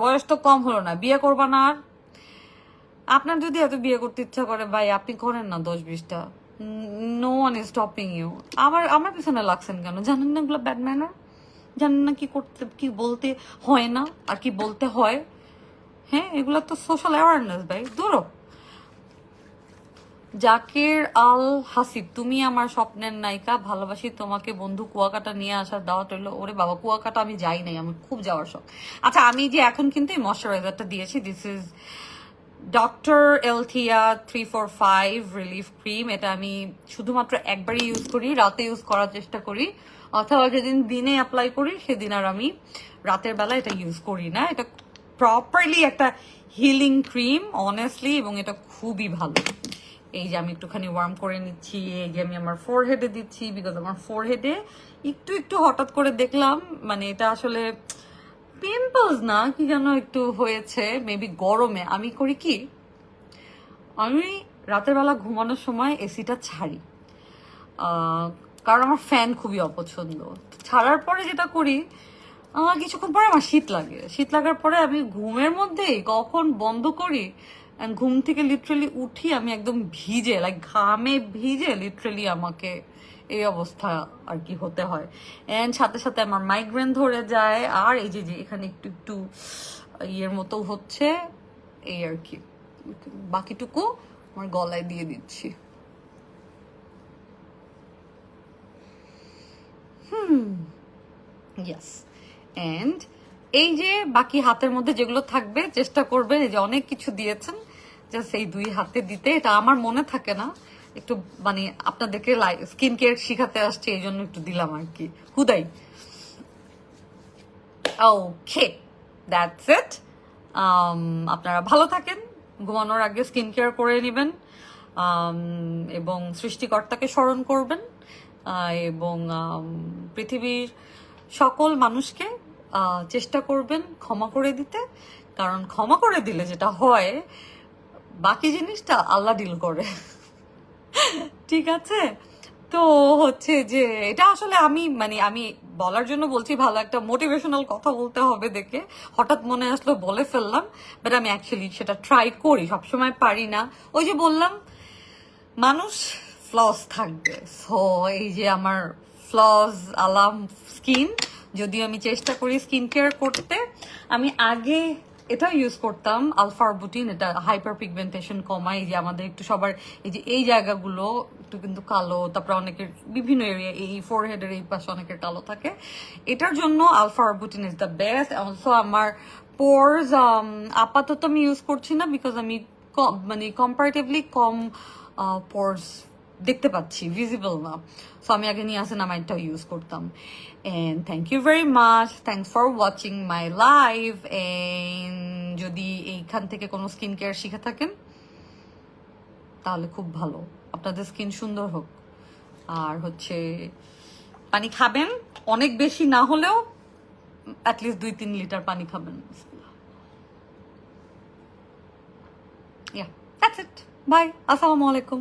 বয়স তো কম হলো না, বিয়ে করবা না? আর আপনার যদি এত বিয়ে করতে ইচ্ছা করে ভাই, আপনি করেন না 10-20টা। No one is stopping you. আমার পিছনে লাগছেন কেন? জানেন না এগুলো ব্যাড ম্যানার? জানেন না কি করতে, কি বলতে হয় না আর কি বলতে হয়? হ্যাঁ, এগুলো তো সোশ্যাল অ্যাওয়ারনেস ভাই, দূরও। জাকির আল হাসিব, তুমি আমার স্বপ্নের নায়িকা, ভালোবাসি তোমাকে বন্ধু, কুয়াকাটা নিয়ে আসার দাওয়াত রইলো। ওরে বাবা, কুয়াকাটা আমি যাই নাই, আমার খুব যাওয়ার শখ। আচ্ছা, আমি যে এখন কিন্তু এই ময়শ্চারাইজারটা দিয়েছি, this is doctor Althea 345 relief cream. এটা আমি শুধুমাত্র একবারই ইউজ করি, রাতে ইউজ করার চেষ্টা করি, অথবা যেদিন দিনে অ্যাপ্লাই করি সেদিন আর আমি রাতের বেলা এটা ইউজ করি না। এটা প্রপারলি একটা হিলিং ক্রিম অনেস্টলি, এবং এটা খুবই ভালো। এই যে আমি একটুখানি ওয়ার্ম করে নিচ্ছি, এই যে আমি আমার ফোরহেডে দিচ্ছি, বিকজ আমার ফোরহেডে একটু একটু হঠাৎ করে দেখলাম, মানে এটা আসলে পিম্পলস না, কি যেন একটু হয়েছে, মেবি গরমে। আমি করি কি, আমি রাতের বেলা ঘুমানোর সময় এসিটা ছাড়ি, কারণ আমার ফ্যান খুবই অপছন্দ। ছাড়ার পরে যেটা করি, কিছুক্ষণ পরে আমার শীত লাগে, শীত লাগার পরে আমি ঘুমের মধ্যেই কখন বন্ধ করি, ঘুম থেকে লিটারেলি উঠি আমি একদম ভিজে, লাইক ঘামে ভিজে লিটারেলি আমাকে এই অবস্থা আর কি হতে হয়। এন্ড সাথে সাথে আমার মাইগ্রেন ধরে যায়, আর এই যে যে এখানে একটু একটু ইয়ের মতো হচ্ছে, এই আর কি। বাকিটুকু আমার গলায় দিয়ে দিচ্ছি। ইয়েস। এন্ড এই যে বাকি হাতের মধ্যে যেগুলো থাকবে, চেষ্টা করবেন, এই যে অনেক কিছু দিয়েছেন, জাস্ট এই 2 হাতে দিতে। এটা আমার মনে থাকে না, একটু মানে আপনাদেরকে স্কিন কেয়ার শিখাতে আসছে, এই জন্য একটু দিলাম আর কি, হুদাই। ওকে, দ্যাটস ইট। আপনারা ভালো থাকেন, ঘুমানোর আগে স্কিন কেয়ার করে নেবেন, এবং সৃষ্টিকর্তাকে স্মরণ করবেন, এবং পৃথিবীর সকল মানুষকে চেষ্টা করবেন ক্ষমা করে দিতে, কারণ ক্ষমা করে দিলে যেটা হয়, বাকি জিনিসটা আল্লাহ ডিল করে। ঠিক আছে? তো হচ্ছে যে এটা আসলে আমি মানে আমি বলার জন্য বলছি, ভালো একটা মোটিভেশনাল কথা বলতে হবে দেখে হঠাৎ মনে আসলো, বলে ফেললাম। বাট আমি অ্যাকচুয়ালি সেটা ট্রাই করি, সবসময় পারি না। ওই যে বললাম, মানুষ ফ্লস থাকবে। সো এই যে আমার ফ্লস আলাম স্কিন, যদিও আমি চেষ্টা করি স্কিন কেয়ার করতে। আমি আগে এটা ইউজ করতাম আলফা আরবুটিন, এটা হাইপার পিগমেন্টেশন কমায়, এই যে আমাদের একটু সবার এই যে এই জায়গাগুলো একটু কিন্তু কালো, তারপরে অনেকের বিভিন্ন এরিয়া, এই ফোরহেডের এই পাশে অনেকের কালো থাকে, এটার জন্য alpha arbutin is the best. Also আমার পোরস আপাতত আমি ইউজ করছি না, বিকজ আমি মানে কম্পারেটিভলি কম পোরস দেখতে পাচ্ছি, ভিজিবল না। সো আমি আগে নিয়াসিনামাইডটাও ইউজ করতাম। And thank you very much, thanks for watching my live. And যদি এইখান থেকে কোনো স্কিন কেয়ার শিখে থাকেন তাহলে খুব ভালো, আপনাদের স্কিন সুন্দর হোক। আর হচ্ছে পানি খাবেন, অনেক বেশি না হলেও অ্যাটলিস্ট 2-3 লিটার পানি খাবেন। Yeah, that's it. Bye. Assalamu alaikum.